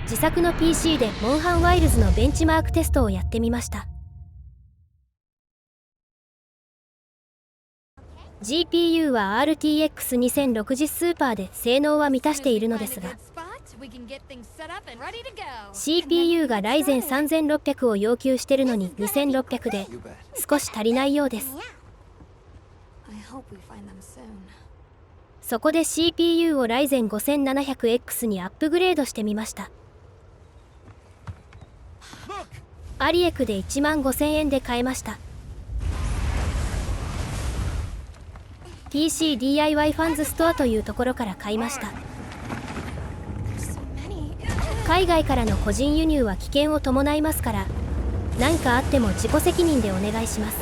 自作の PC でモンハンワイルズのベンチマークテストをやってみました。 GPU は RTX2060 スーパーで性能は満たしているのですが、 CPU が Ryzen3600 を要求してるのに2600で少し足りないようです。そこで CPU を Ryzen5700X にアップグレードしてみました。アリエクで15000円で買えました。 PCDIY ファンズストアというところから買いました。海外からの個人輸入は危険を伴いますから、何かあっても自己責任でお願いします。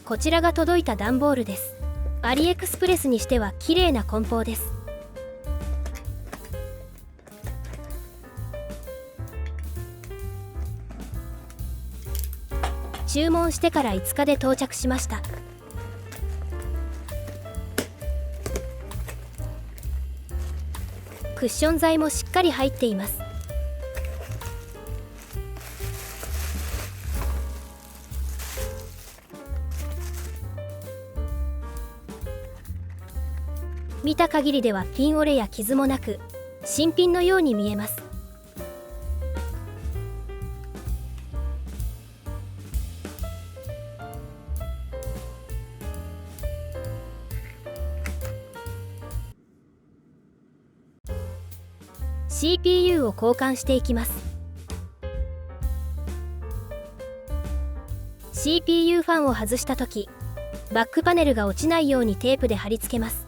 こちらが届いた段ボールです。アリエクスプレスにしては綺麗な梱包です。注文してから5日で到着しました。クッション材もしっかり入っています。見た限りではピン折れや傷もなく、新品のように見えます。CPU を交換していきます。 CPU ファンを外したとき、バックパネルが落ちないようにテープで貼り付けます。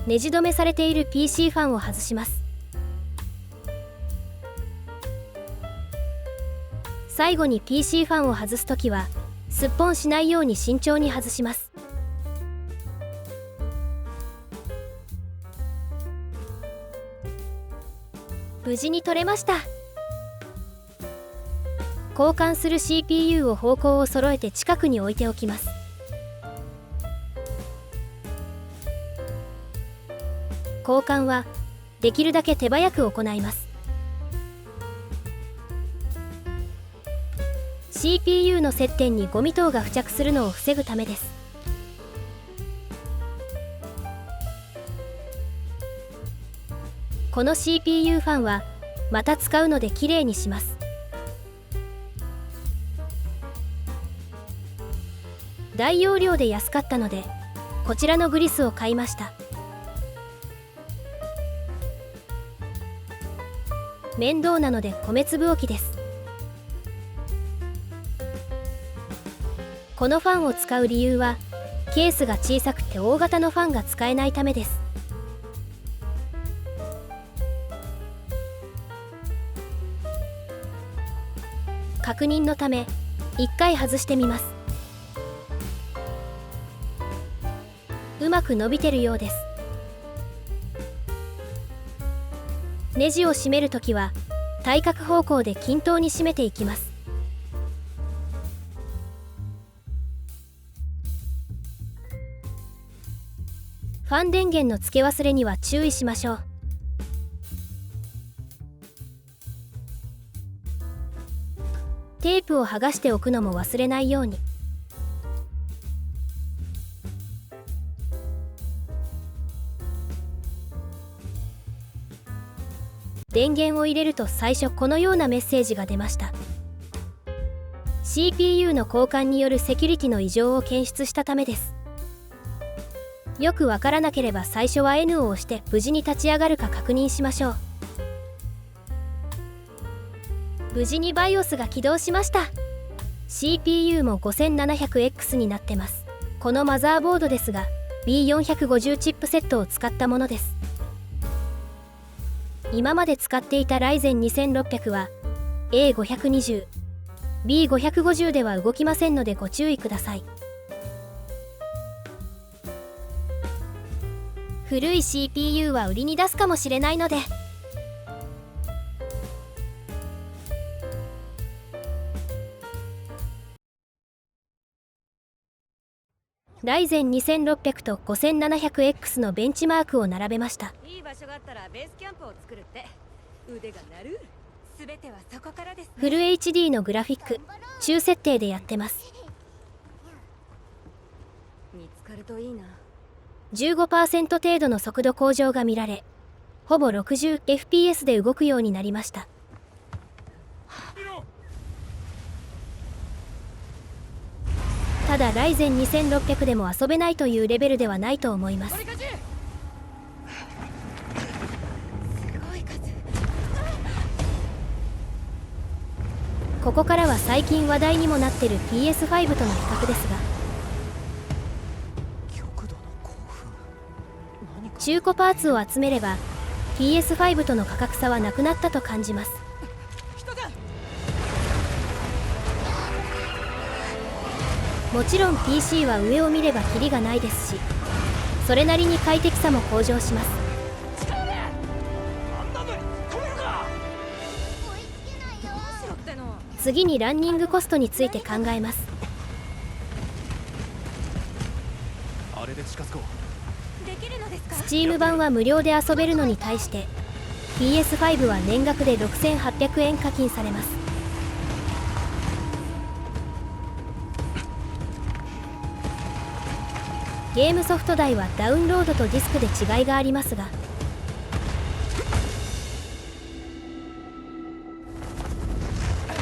ネジ止めされている PC ファンを外します。最後に PC ファンを外すときはすっぽんしないように慎重に外します。無事に取れました。交換する CPU を方向を揃えて近くに置いておきます。交換はできるだけ手早く行います。 CPU の接点にゴミ等が付着するのを防ぐためです。この CPU ファンはまた使うのできれいにします。大容量で安かったのでこちらのグリスを買いました。面倒なので米粒置きです。このファンを使う理由はケースが小さくて大型のファンが使えないためです。確認のため1回外してみます。うまく伸びてるようです。ネジを締めるときは対角方向で均等に締めていきます。ファン電源の付け忘れには注意しましょう。テープを剥がしておくのも忘れないように。電源を入れると最初このようなメッセージが出ました。 CPU の交換によるセキュリティの異常を検出したためです。よくわからなければ最初は N を押して無事に立ち上がるか確認しましょう。無事に BIOS が起動しました。 CPU も 5700X になってます。このマザーボードですが B450 チップセットを使ったものです。今まで使っていた Ryzen2600 は A520、B550 では動きませんのでご注意ください。古い CPU は売りに出すかもしれないのでライゼン2600と 5700X のベンチマークを並べました。いい場所があったらベースキャンプを作るって。腕が鳴る。全てはそこからですね。フル HD のグラフィック、中設定でやってます。見つかるといいな。15% 程度の速度向上が見られ、ほぼ 60fps で動くようになりました。ただライゼン2600でも遊べないというレベルではないと思います。ここからは最近話題にもなってる PS5 との比較ですが、中古パーツを集めれば PS5 との価格差はなくなったと感じます。もちろん PC は上を見ればキリがないですし、それなりに快適さも向上します。次にランニングコストについて考えます。Steam 版は無料で遊べるのに対して PS5 は年額で6800円課金されます。ゲームソフト代はダウンロードとディスクで違いがありますが、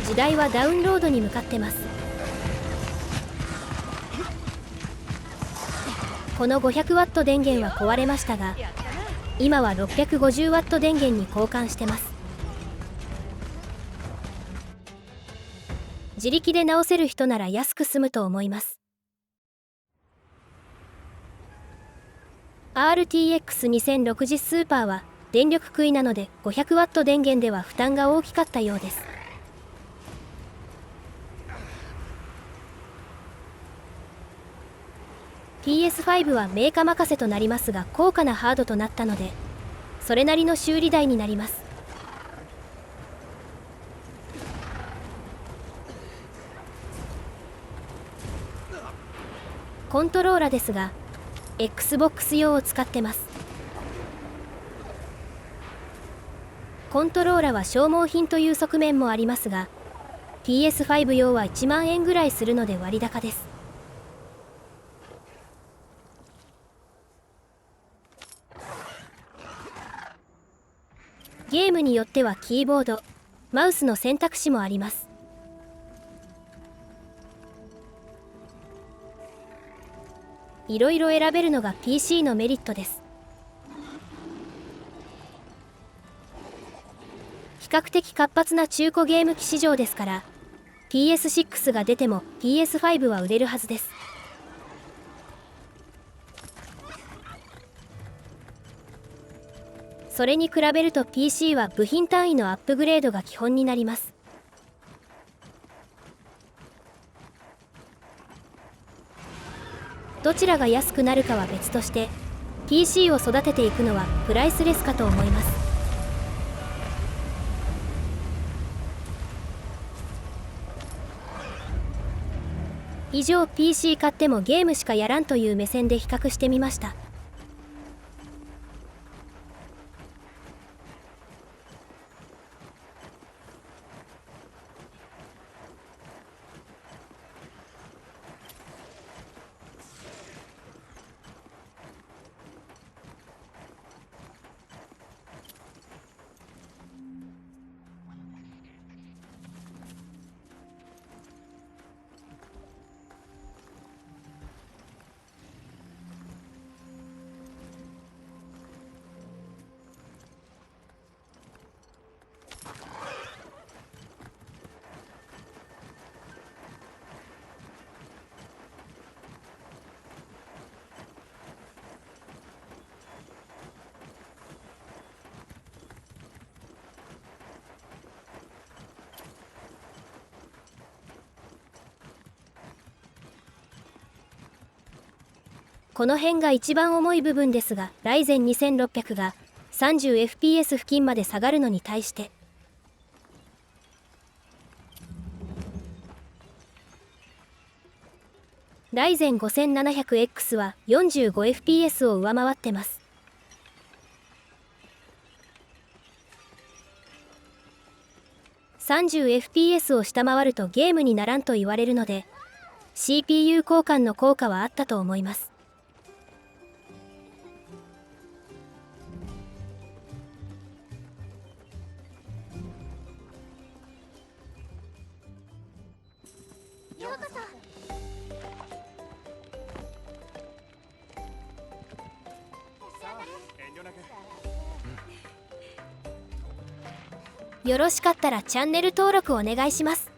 時代はダウンロードに向かってます。この 500W 電源は壊れましたが、今は 650W 電源に交換してます。自力で直せる人なら安く済むと思います。RTX2060 スーパーは電力食いなので 500W 電源では負担が大きかったようです。PS5 はメーカー任せとなりますが高価なハードとなったので、それなりの修理代になります。コントローラですが Xbox 用を使ってます。コントローラは消耗品という側面もありますが PS5 用は1万円ぐらいするので割高です。ゲームによってはキーボード、マウスの選択肢もあります。いろいろ選べるのが PC のメリットです。比較的活発な中古ゲーム機市場ですから PS6 が出ても PS5 は売れるはずです。それに比べると PC は部品単位のアップグレードが基本になります。どちらが安くなるかは別として PC を育てていくのはプライスレスかと思います。以上 PC 買ってもゲームしかやらんという目線で比較してみました。この辺が一番重い部分ですが、ライゼン2600が 30fps 付近まで下がるのに対して、ライゼン 5700X は 45fps を上回ってます。30fps を下回るとゲームにならんと言われるので、 CPU 交換の効果はあったと思います。ようこそ。よろしかったらチャンネル登録お願いします。